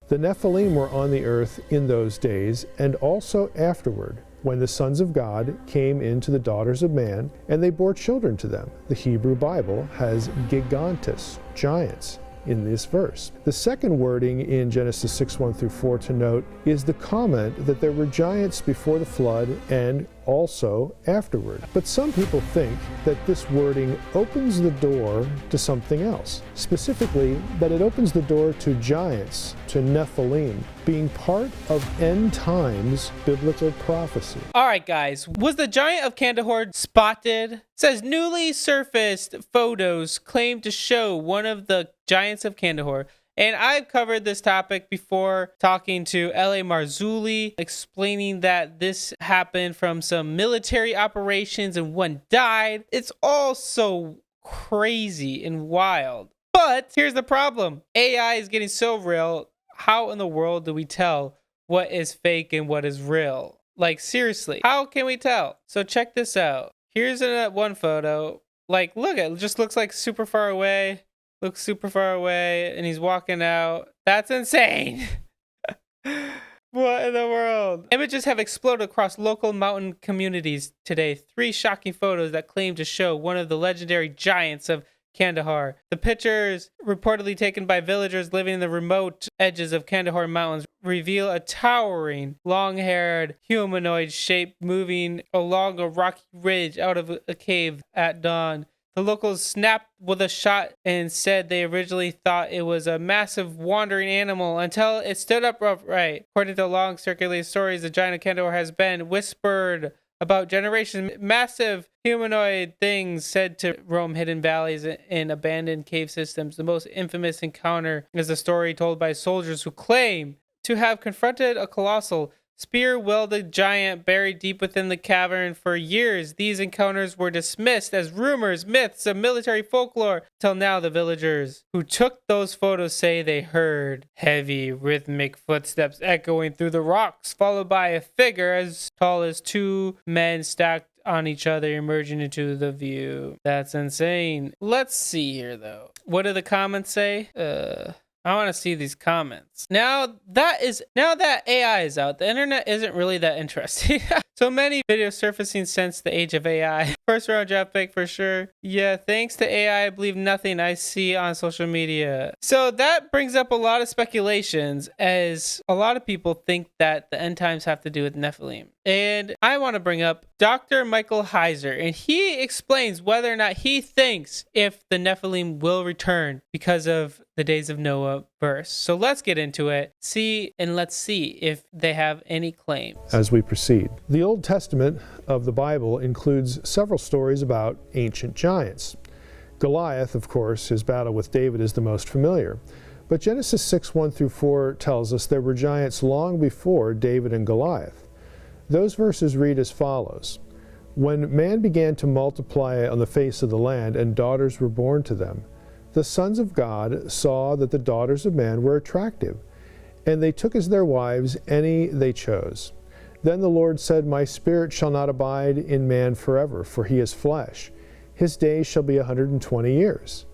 The Nephilim were on the earth in those days, and also afterward, when the sons of God came into the daughters of man, and they bore children to them. The Hebrew Bible has gigantes, giants, in this verse. The second wording in Genesis 6:1-4 to note is the comment that there were giants before the flood and also afterward. But some people think that this wording opens the door to something else. Specifically, that it opens the door to giants, to Nephilim, being part of end times biblical prophecy. All right, guys, was the giant of Kandahar spotted? It says newly surfaced photos claim to show one of the giants of Kandahar. And I've covered this topic before, talking to L.A. Marzulli, explaining that this happened from some military operations and one died. It's all so crazy and wild. But here's the problem. AI is getting so real. How in the world do we tell what is fake and what is real? Like, seriously, how can we tell? So check this out. Here's one photo. Like, look, it just looks like super far away. Looks super far away, and he's walking out. That's insane. What in the world? Images have exploded across local mountain communities today. 3 shocking photos that claim to show one of the legendary giants of Kandahar. The pictures, reportedly taken by villagers living in the remote edges of Kandahar mountains, reveal a towering, long-haired, humanoid shape moving along a rocky ridge out of a cave at dawn. The locals snapped with a shot and said they originally thought it was a massive wandering animal until it stood up upright. According to long circulating stories, the giant of Kandahar has been whispered about generations. Massive humanoid things said to roam hidden valleys and abandoned cave systems. The most infamous encounter is a story told by soldiers who claim to have confronted a colossal spear-wielded giant buried deep within the cavern. For years, these encounters were dismissed as rumors, myths, and military folklore, till now the villagers who took those photos say they heard heavy, rhythmic footsteps echoing through the rocks, followed by a figure as tall as 2 men stacked on each other emerging into the view. That's insane. Let's see here, though. What do the comments say? I want to see these comments. Now that AI is out, the internet isn't really that interesting. So many videos surfacing since the age of AI. First round draft pick for sure. Yeah, thanks to AI, I believe nothing I see on social media. So that brings up a lot of speculations, as a lot of people think that the end times have to do with Nephilim. And I want to bring up Dr. Michael Heiser, and he explains whether or not he thinks if the Nephilim will return because of the Days of Noah verse. So let's get into it, let's see if they have any claims. As we proceed, the Old Testament of the Bible includes several stories about ancient giants. Goliath, of course, his battle with David is the most familiar. But Genesis 6:1-4 tells us there were giants long before David and Goliath. Those verses read as follows: When man began to multiply on the face of the land, and daughters were born to them, the sons of God saw that the daughters of man were attractive, and they took as their wives any they chose. Then the Lord said, My spirit shall not abide in man forever, for he is flesh. His days shall be 120 years.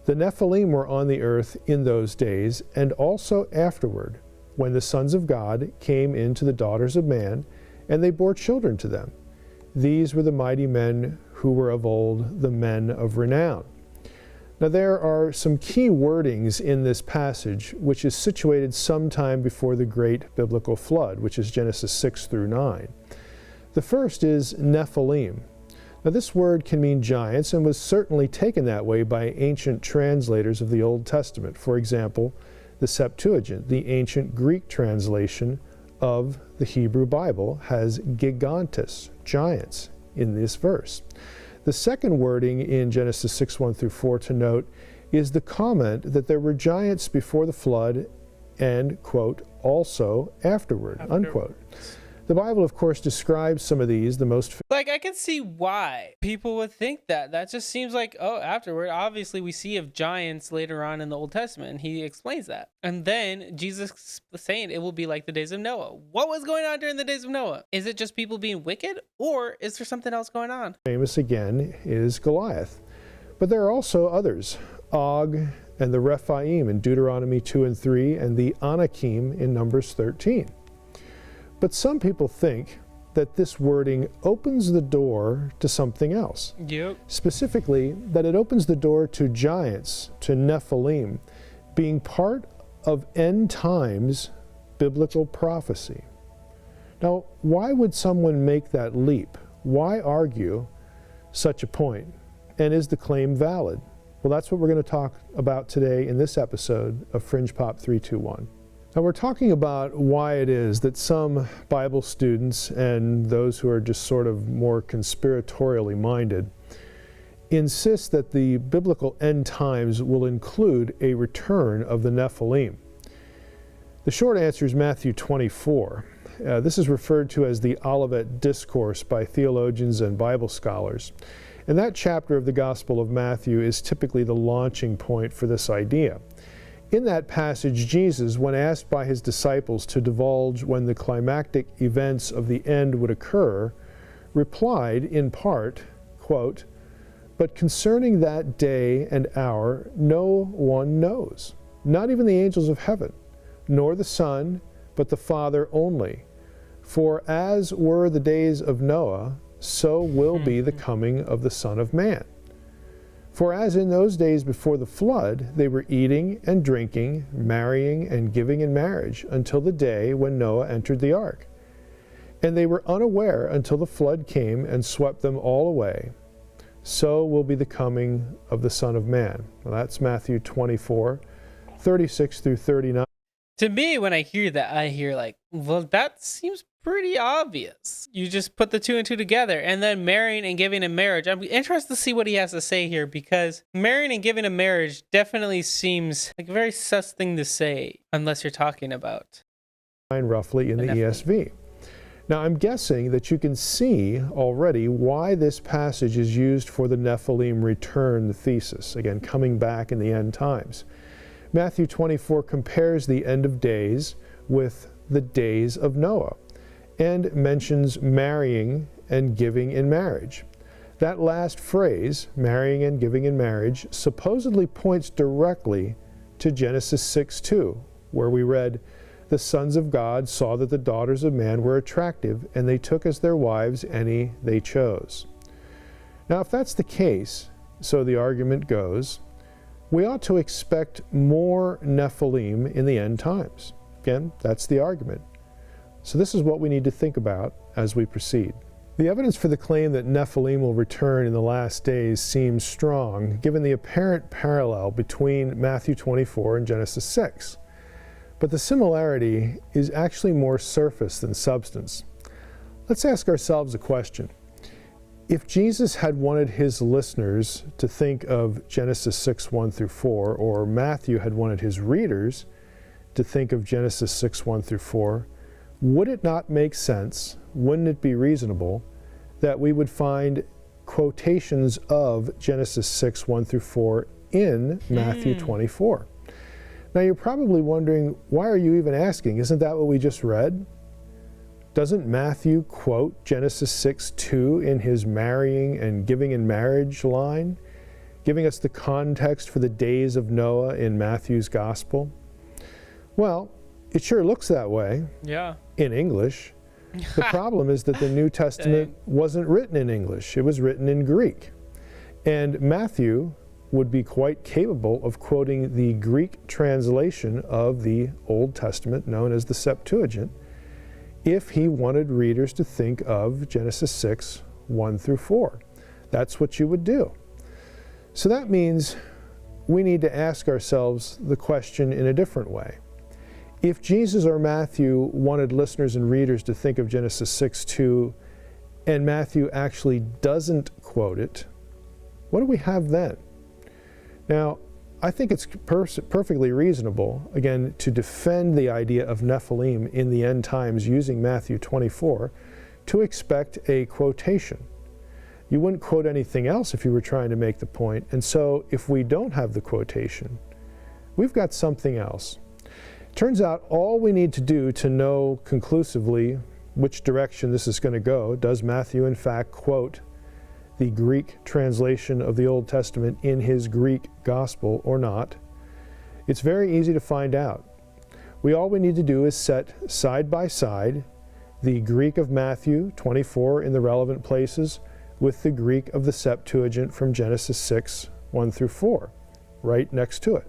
The Nephilim were on the earth in those days, and also afterward, when the sons of God came into the daughters of man, and they bore children to them. These were the mighty men who were of old, the men of renown. Now there are some key wordings in this passage, which is situated sometime before the great biblical flood, which is Genesis 6-9. The first is Nephilim. Now this word can mean giants, and was certainly taken that way by ancient translators of the Old Testament. For example, the Septuagint, the ancient Greek translation of the Hebrew Bible, has gigantes, giants, in this verse. The second wording in Genesis 6:1-4 to note is the comment that there were giants before the flood and, quote, also afterward, unquote. The Bible, of course, describes some of these, the most... Like, I can see why people would think that. That just seems like, oh, afterward. Obviously, we see of giants later on in the Old Testament, and he explains that. And then Jesus saying it will be like the days of Noah. What was going on during the days of Noah? Is it just people being wicked, or is there something else going on? Famous again is Goliath. But there are also others. Og, and the Rephaim in Deuteronomy 2 and 3, and the Anakim in Numbers 13. But some people think that this wording opens the door to something else. Yep. Specifically, that it opens the door to giants, to Nephilim, being part of end times biblical prophecy. Now, why would someone make that leap? Why argue such a point? And is the claim valid? Well, that's what we're going to talk about today in this episode of Fringe Pop 321. Now, we're talking about why it is that some Bible students and those who are just sort of more conspiratorially minded insist that the biblical end times will include a return of the Nephilim. The short answer is Matthew 24. This is referred to as the Olivet Discourse by theologians and Bible scholars. And that chapter of the Gospel of Matthew is typically the launching point for this idea. In that passage, Jesus, when asked by his disciples to divulge when the climactic events of the end would occur, replied in part, quote, "But concerning that day and hour no one knows, not even the angels of heaven, nor the Son, but the Father only. For as were the days of Noah, so will be the coming of the Son of Man. For as in those days before the flood, they were eating and drinking, marrying and giving in marriage, until the day when Noah entered the ark. And they were unaware until the flood came and swept them all away. So will be the coming of the Son of Man." Well, that's Matthew 24, 36 through 39. To me, when I hear that, I hear like, well, that seems pretty obvious. You just put the two and two together, and then marrying and giving in marriage. I'm interested to see what he has to say here, because marrying and giving in marriage definitely seems like a very sus thing to say, unless you're talking about Roughly in the ESV. Now, I'm guessing that you can see already why this passage is used for the Nephilim return thesis, again, coming back in the end times. Matthew 24 compares the end of days with the days of Noah and mentions marrying and giving in marriage. That last phrase, marrying and giving in marriage, supposedly points directly to Genesis 6:2, where we read, "The sons of God saw that the daughters of man were attractive, and they took as their wives any they chose." Now, if that's the case, so the argument goes, we ought to expect more Nephilim in the end times. Again, that's the argument. So this is what we need to think about as we proceed. The evidence for the claim that Nephilim will return in the last days seems strong, given the apparent parallel between Matthew 24 and Genesis 6. But the similarity is actually more surface than substance. Let's ask ourselves a question. If Jesus had wanted his listeners to think of Genesis 6, 1 through 4, or Matthew had wanted his readers to think of Genesis 6, 1 through 4, would it not make sense, wouldn't it be reasonable, that we would find quotations of Genesis 6, 1 through 4 in Matthew 24? Now you're probably wondering, why are you even asking? Isn't that what we just read? Doesn't Matthew quote Genesis 6:2 in his marrying and giving in marriage line, giving us the context for the days of Noah in Matthew's gospel? Well, it sure looks that way. Yeah. In English. The problem is that the New Testament wasn't written in English. It was written in Greek. And Matthew would be quite capable of quoting the Greek translation of the Old Testament, known as the Septuagint, if he wanted readers to think of Genesis 6, 1 through 4. That's what you would do. So that means we need to ask ourselves the question in a different way. If Jesus or Matthew wanted listeners and readers to think of Genesis 6:2, and Matthew actually doesn't quote it, what do we have then? Now, I think it's perfectly reasonable, again, to defend the idea of Nephilim in the end times using Matthew 24, to expect a quotation. You wouldn't quote anything else if you were trying to make the point, and so if we don't have the quotation, we've got something else. Turns out all we need to do to know conclusively which direction this is going to go, does Matthew in fact quote the Greek translation of the Old Testament in his Greek gospel or not, It's very easy to find out. All we need to do is set side by side the Greek of Matthew 24 in the relevant places with the Greek of the Septuagint from Genesis 6, 1 through 4, right next to it.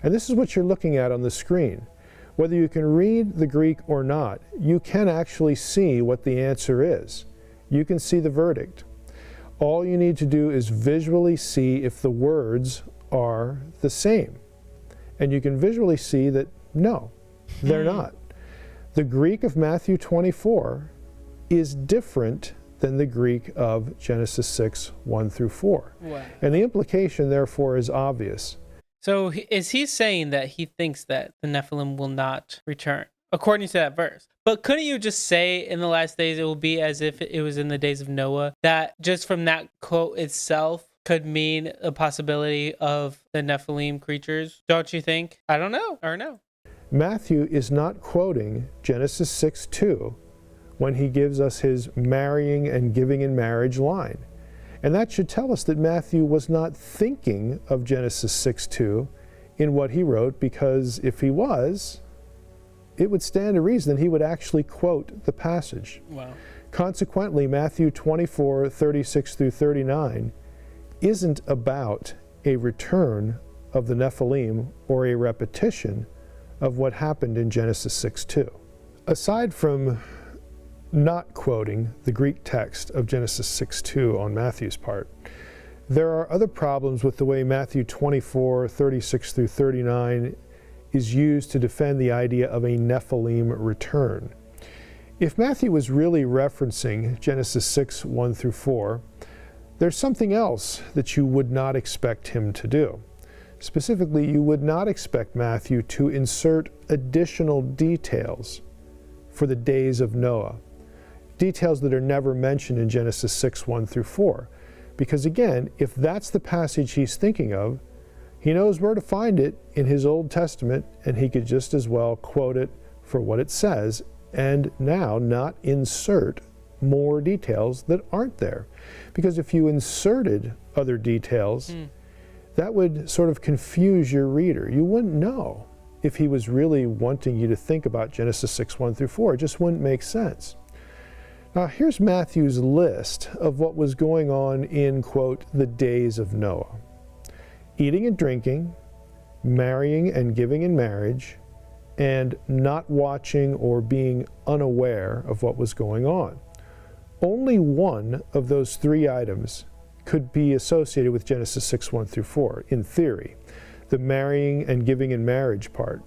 And this is what you're looking at on the screen. Whether you can read the Greek or not, you can actually see what the answer is. You can see the verdict. All you need to do is visually see if the words are the same. And you can visually see that, no, they're not. The Greek of Matthew 24 is different than the Greek of Genesis 6, 1 through 4. Wow. And the implication, therefore, is obvious. So is he saying that he thinks that the Nephilim will not return, according to that verse? But couldn't you just say in the last days it will be as if it was in the days of Noah? That just from that quote itself could mean a possibility of the Nephilim creatures, don't you think? I don't know, or no. Matthew is not quoting Genesis 6:2 when he gives us his marrying and giving in marriage line. And that should tell us that Matthew was not thinking of Genesis 6:2 in what he wrote, because if he was, it would stand to reason that he would actually quote the passage. Wow. Consequently, Matthew 24, 36 through 39 isn't about a return of the Nephilim or a repetition of what happened in Genesis 6:2. Aside from not quoting the Greek text of Genesis 6:2 on Matthew's part, there are other problems with the way Matthew 24, 36 through 39 is used to defend the idea of a Nephilim return. If Matthew was really referencing Genesis 6, 1 through 4, there's something else that you would not expect him to do. Specifically, you would not expect Matthew to insert additional details for the days of Noah, details that are never mentioned in Genesis 6, 1 through 4. Because again, if that's the passage he's thinking of, he knows where to find it in his Old Testament, and he could just as well quote it for what it says, and now not insert more details that aren't there. Because if you inserted other details, that would sort of confuse your reader. You wouldn't know if he was really wanting you to think about Genesis 6, 1 through 4. It just wouldn't make sense. Now, here's Matthew's list of what was going on in, quote, the days of Noah. Eating and drinking, marrying and giving in marriage, and not watching or being unaware of what was going on. Only one of those three items could be associated with Genesis 6, 1 through 4, in theory, the marrying and giving in marriage part.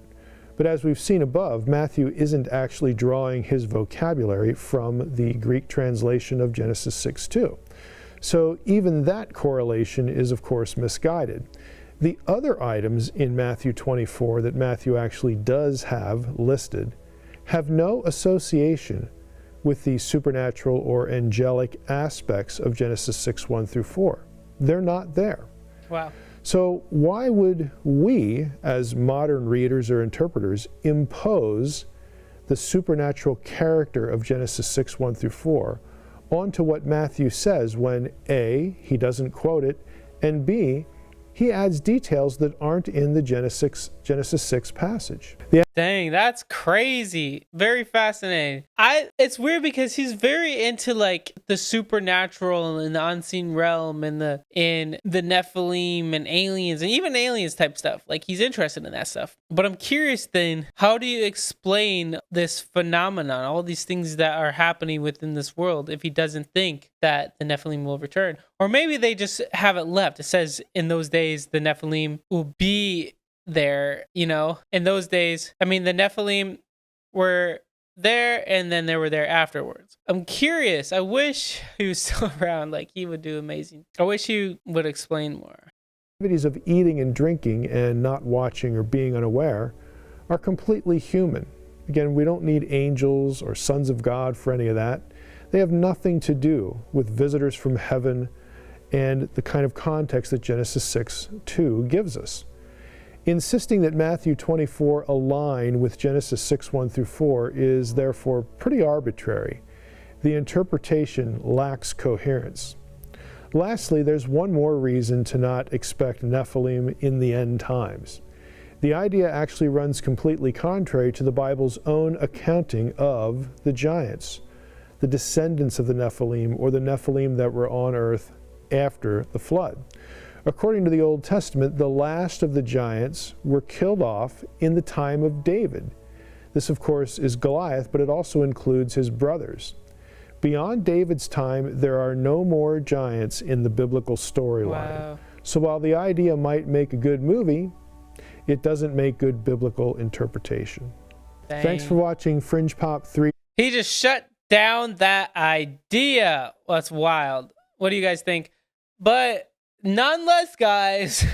But as we've seen above, Matthew isn't actually drawing his vocabulary from the Greek translation of Genesis 6:2. So even that correlation is, of course, misguided. The other items in Matthew 24 that Matthew actually does have listed have no association with the supernatural or angelic aspects of Genesis 6, 1 through 4. They're not there. Wow. So why would we, as modern readers or interpreters, impose the supernatural character of Genesis 6, 1 through 4 onto what Matthew says when A, he doesn't quote it, and B, he adds details that aren't in the Genesis 6 passage? Dang, that's crazy. Very fascinating. It's weird because he's very into like the supernatural and the unseen realm and the Nephilim and aliens and even aliens type stuff. Like he's interested in that stuff. But I'm curious then, how do you explain this phenomenon, all these things that are happening within this world, if he doesn't think that the Nephilim will return? Or maybe they just haven't left. It says in those days the Nephilim will be there, in those days. I mean, the Nephilim were there and then they were there afterwards. I'm curious. I wish he was still around. Like, he would do amazing. I wish he would explain more. Activities of eating and drinking and not watching or being unaware are completely human. Again, we don't need angels or sons of God for any of that. They have nothing to do with visitors from heaven and the kind of context that Genesis 6:2 gives us. Insisting that Matthew 24 align with Genesis 6, 1 through 4 is therefore pretty arbitrary. The interpretation lacks coherence. Lastly, there's one more reason to not expect Nephilim in the end times. The idea actually runs completely contrary to the Bible's own accounting of the giants, the descendants of the Nephilim, or the Nephilim that were on earth after the flood. According to the Old Testament, the last of the giants were killed off in the time of David. This, of course, is Goliath, but it also includes his brothers. Beyond David's time, there are no more giants in the biblical storyline. Wow. So while the idea might make a good movie, it doesn't make good biblical interpretation. Dang. Thanks for watching Fringe Pop 3. He just shut down that idea. Well, that's wild. What do you guys think? But nonetheless, guys,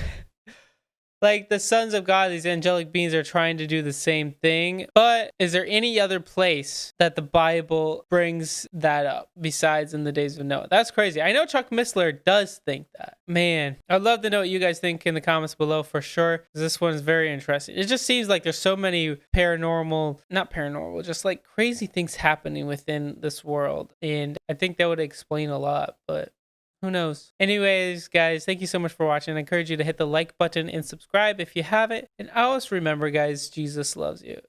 like the sons of God, these angelic beings are trying to do the same thing. But is there any other place that the Bible brings that up besides in the days of Noah? That's crazy. I know Chuck Missler does think that. Man, I'd love to know what you guys think in the comments below for sure. This one is very interesting. It just seems like there's so many not paranormal, just like crazy things happening within this world. And I think that would explain a lot, but who knows? Anyways, guys, thank you so much for watching. I encourage you to hit the like button and subscribe if you haven't. And always remember, guys, Jesus loves you.